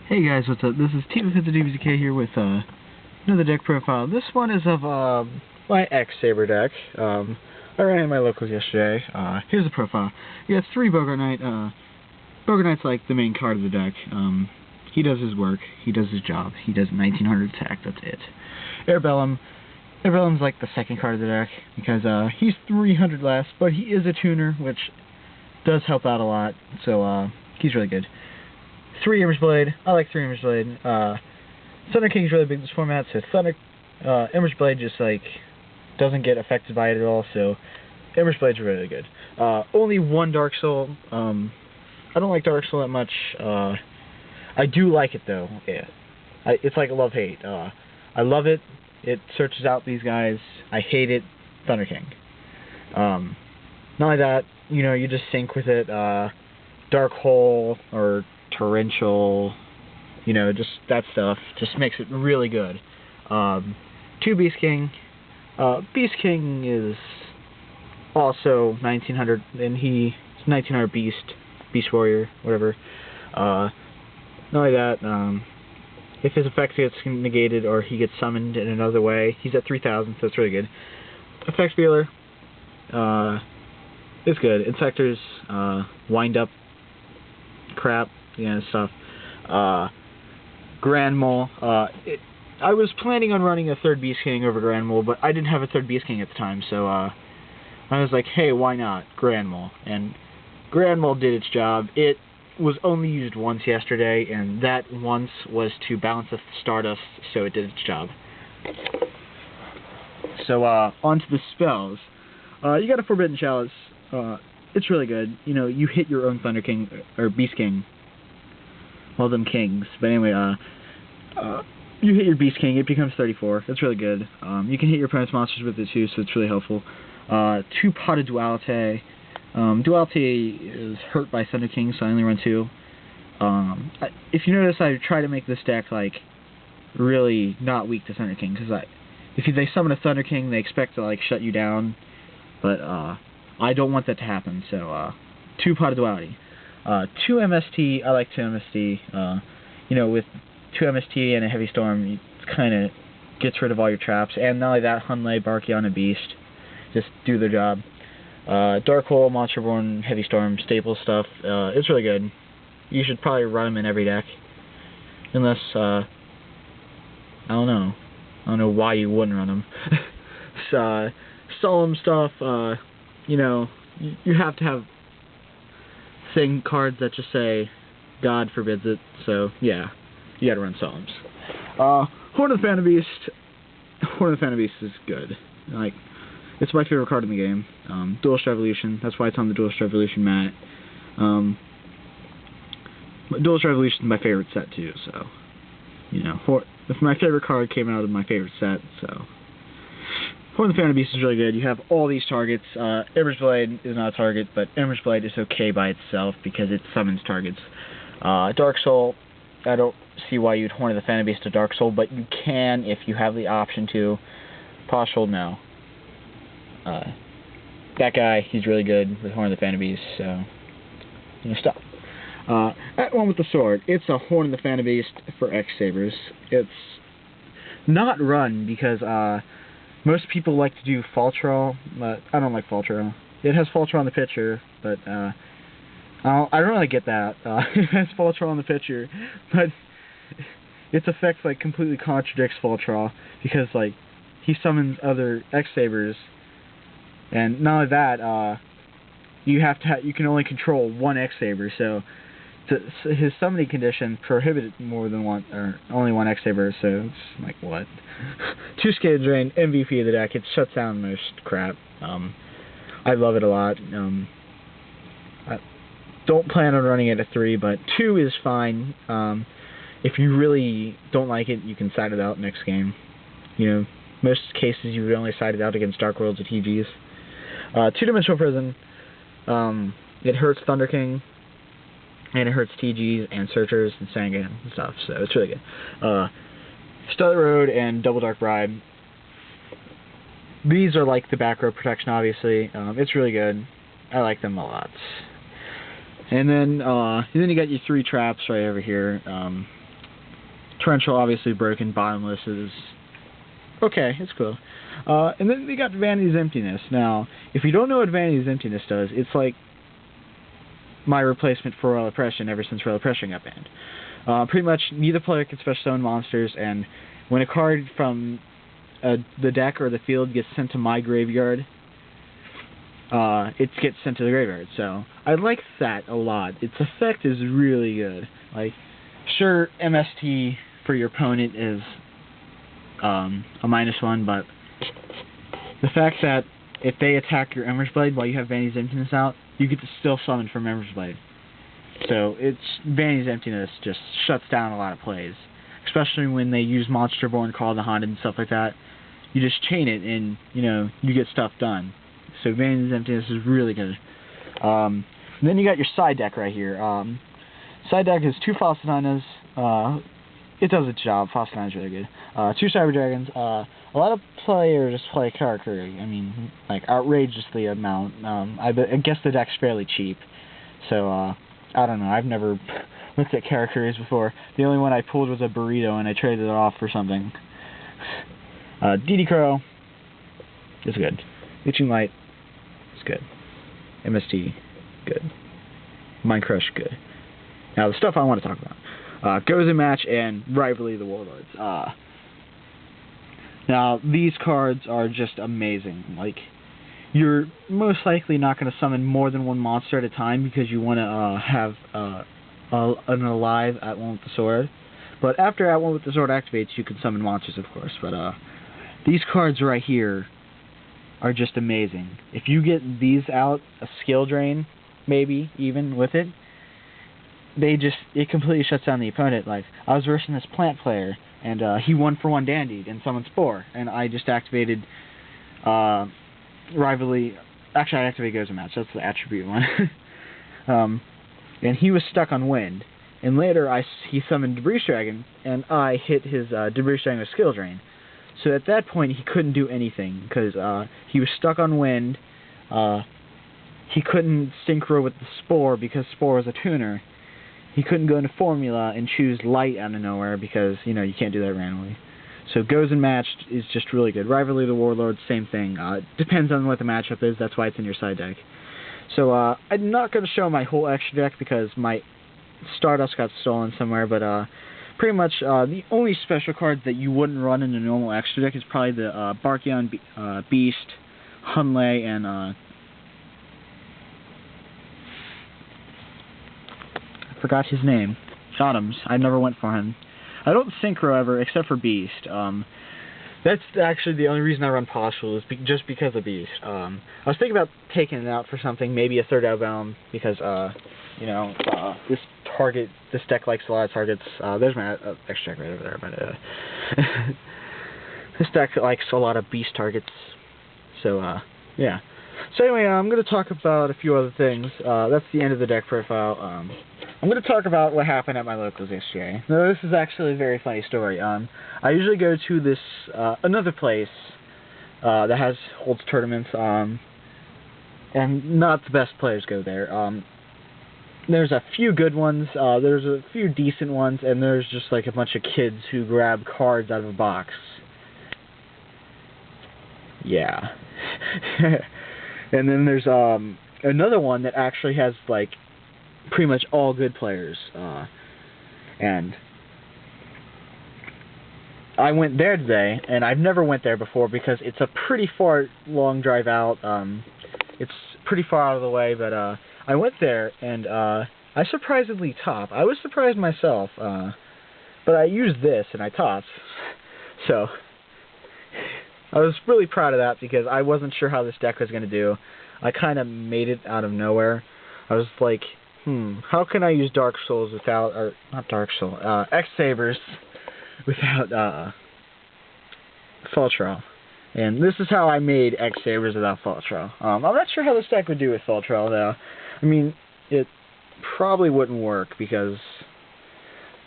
Hey guys, what's up? This is T-50DBZK here with another deck profile. This one is of my X-saber deck. I ran in my locals yesterday. Here's the profile. You got 3 Bogart Knight. Bogart Knight's like the main card of the deck. He does his work. He does his job. He does 1900 attack. That's it. Airbellum. Airbellum's like the second card of the deck because he's 300 less, but he is a tuner, which does help out a lot. So he's really good. 3 Image Blade. I like 3 Image Blade. Thunder King's really big in this format, so Image Blade just like doesn't get affected by it at all. So Image Blade's really good. Only 1 Dark Soul. I don't like Dark Soul that much. I do like it though. Yeah, it's like a love-hate. I love it. It searches out these guys. I hate it. Thunder King. Not only that, you know, you just sync with it. Dark Hole or Torrential, you know, just that stuff just makes it really good. 2 Beast King. Beast King is also 1900, and he's 1900 Beast Warrior, whatever. Not only that, if his effect gets negated or he gets summoned in another way, he's at 3000, so it's really good. Effect Spieler is good. Insectors, wind up crap, yeah, stuff. Grand Mole. I was planning on running a 3rd Beast King over Grand Mole, but I didn't have a 3rd Beast King at the time, so I was like, hey, why not Grand Mole? And Grand Mole did its job. It was only used once yesterday, and that once was to balance the Stardust, so it did its job. So on to the spells. You got a Forbidden Chalice. It's really good. You know, you hit your own Thunder King or Beast King. Well, them kings. But anyway, you hit your Beast King, it becomes 34. That's really good. You can hit your opponent's monsters with it too, so it's really helpful. 2 Pot of Duality. Duality is hurt by Thunder King, so I only run 2. If you notice, I try to make this deck like really not weak to Thunder King, because if they summon a Thunder King, they expect to like shut you down, but I don't want that to happen. So 2 Pot of Duality. 2 MST. I like 2 MST. You know, with 2 MST and a Heavy Storm, it kind of gets rid of all your traps. And not only that, Hunley, Barkion, and Beast just do their job. Dark Hole, Monsterborn, Heavy Storm, staple stuff. It's really good. You should probably run them in every deck. Unless, I don't know. I don't know why you wouldn't run them. Solemn stuff, you know, you have to have cards that just say God forbids it, so yeah, you gotta run Solemns. Horn of the Phantom Beast. Horn of the Phantom Beast is good. Like, it's my favorite card in the game. Duelist Revolution, that's why it's on the Duelist Revolution mat. Duelist Revolution is my favorite set too, so, you know, if my favorite card came out of my favorite set, so. Horn of the Phantom Beast is really good. You have all these targets. Image Blade is not a target, but Image Blade is okay by itself because it summons targets. Dark Soul, I don't see why you'd Horn of the Phantom Beast to Dark Soul, but you can if you have the option to. Partial, no. That guy, he's really good with Horn of the Phantom Beast, so, you know, stop. That one with the sword, it's a Horn of the Phantom Beast for X-sabers. It's not run because, most people like to do Faltrell, but I don't like Faltrell. It has Faltrell on the picture, but I don't really get that. It has Faltrell on the picture, but its effect like completely contradicts Faltrell because like he summons other X-sabers, and not only that, you can only control 1 X-saber, so his summoning condition prohibited more than one, or only 1 X-saber, so it's like, what? 2 Skated Drain, MVP of the deck. It shuts down most crap. I love it a lot. I don't plan on running it at 3, but 2 is fine. If you really don't like it, you can side it out next game. You know, most cases you would only side it out against Dark Worlds or TGs. 2-Dimensional Prison. It hurts Thunder King. And it hurts TGs and Searchers and Sangan and stuff, so it's really good. Stellar Road and Double Dark Bribe. These are like the back row protection, obviously. It's really good. I like them a lot. And then you got your 3 traps right over here. Torrential obviously broken, bottomless is okay, it's cool. And then we got Vanity's Emptiness. Now, if you don't know what Vanity's Emptiness does, it's like my replacement for Royal Oppression ever since Royal Oppression got banned. Pretty much neither player can special summon monsters, and when a card from the deck or the field gets sent to my graveyard, it gets sent to the graveyard. So I like that a lot. Its effect is really good. Like, sure, MST for your opponent is a -1, but the fact that if they attack your Ember's Blade while you have Vanity's Emptiness out, you get to still summon from Ember's Blade. So Vanity's Emptiness just shuts down a lot of plays, especially when they use Monsterborn, Call of the Haunted, and stuff like that. You just chain it, and you get stuff done. So Vanity's Emptiness is really good. Then you got your side deck right here. Side deck is 2 Falstinanas. It does its job. Falstinana is really good. 2 Cyber Dragons. A lot of players just play Karakuri. I mean, like, outrageously amount. I guess the deck's fairly cheap. So, I don't know. I've never looked at Karakuris before. The only one I pulled was a burrito, and I traded it off for something. DD Crow is good. Itching Light is good. MST, good. Mind Crush, good. Now, the stuff I want to talk about. Goes in Match and Rivalry of the Warlords. Now, these cards are just amazing. Like, you're most likely not going to summon more than one monster at a time because you want to have an alive at one with the sword. But after at one with the sword activates, you can summon monsters, of course. But these cards right here are just amazing. If you get these out, a skill drain, maybe even with it, it completely shuts down the opponent. Like, I was versing this plant player, and he 1-for-1 dandied and summoned Spore, and I just activated Rivalry. Actually, I activated Goes in Match. That's the attribute one. And he was stuck on Wind. And later, he summoned Debris Dragon, and I hit his Debris Dragon with Skill Drain. So at that point, he couldn't do anything, because he was stuck on Wind. He couldn't synchro with the Spore, because Spore was a tuner. He couldn't go into Formula and choose Light out of nowhere, because, you can't do that randomly. So Goes in Match is just really good. Rivalry of the Warlords, same thing. Depends on what the matchup is, that's why it's in your side deck. So, I'm not going to show my whole extra deck, because my Stardust got stolen somewhere, but pretty much the only special cards that you wouldn't run in a normal extra deck is probably the Barkion Beast, Hunley, and I forgot his name. Adams. I never went for him. I don't synchro ever, except for Beast. That's actually the only reason I run Postural, is just because of Beast. I was thinking about taking it out for something, maybe a third outbound, because this deck likes a lot of targets. There's my extra deck right over there, but this deck likes a lot of Beast targets. So yeah. So anyway, I'm going to talk about a few other things. That's the end of the deck profile. I'm going to talk about what happened at my locals yesterday. Now, this is actually a very funny story. I usually go to this another place that holds tournaments, and not the best players go there. There's a few good ones, there's a few decent ones, and there's just like a bunch of kids who grab cards out of a box. Yeah. And then there's another one that actually has like pretty much all good players, and I went there today, and I've never went there before because it's a pretty long drive out. It's pretty far out of the way, but I went there, and I surprisingly top. I was surprised myself, but I used this and I topped. So I was really proud of that because I wasn't sure how this deck was going to do. I kind of made it out of nowhere. I was like, how can I use Dark Souls without, or not Dark Soul, X-sabers without Fall Trial. And this is how I made X-sabers without Fall Trial. I'm not sure how this deck would do with Fall Trial though. I mean, it probably wouldn't work because,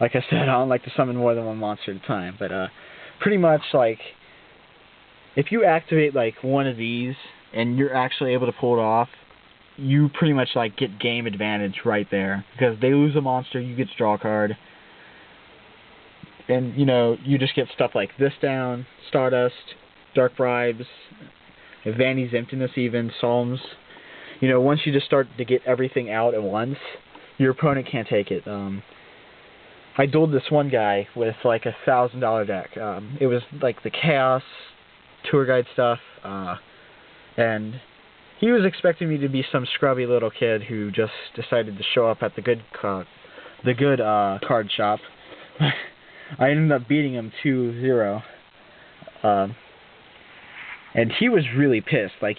like I said, I don't like to summon more than one monster at a time. But pretty much, like, if you activate like one of these and you're actually able to pull it off, you pretty much like get game advantage right there, because they lose a monster, you get to draw a card, And, you know, you just get stuff like this down, Stardust, Dark Bribes, Vanny's Emptiness even, Psalms. You know, once you just start to get everything out at once, your opponent can't take it. I dueled this one guy with like $1,000 deck. It was like the Chaos, Tour Guide stuff, and he was expecting me to be some scrubby little kid who just decided to show up at the good card shop. I ended up beating him 2-0. And he was really pissed. Like,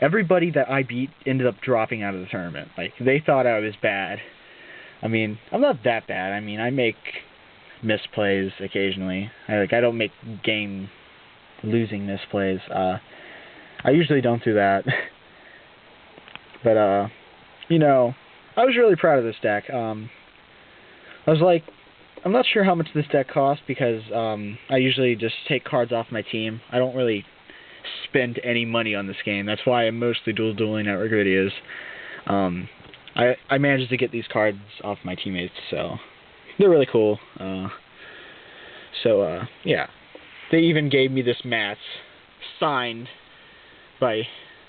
everybody that I beat ended up dropping out of the tournament. Like, they thought I was bad. I mean, I'm not that bad. I mean, I make misplays occasionally. I don't make game-losing misplays. I usually don't do that. But, you know, I was really proud of this deck. I was like, I'm not sure how much this deck costs because I usually just take cards off my team. I don't really spend any money on this game. That's why I'm mostly dueling network videos. I managed to get these cards off my teammates, so they're really cool. Yeah. They even gave me this mat signed by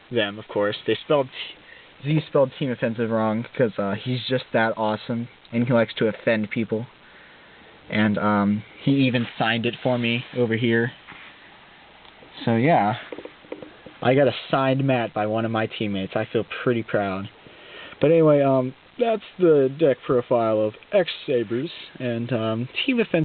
them, of course. Z spelled Team Offensive wrong because he's just that awesome, and he likes to offend people. And he even signed it for me over here. So yeah, I got a signed mat by one of my teammates. I feel pretty proud. But anyway, that's the deck profile of X-sabers and Team Offensive.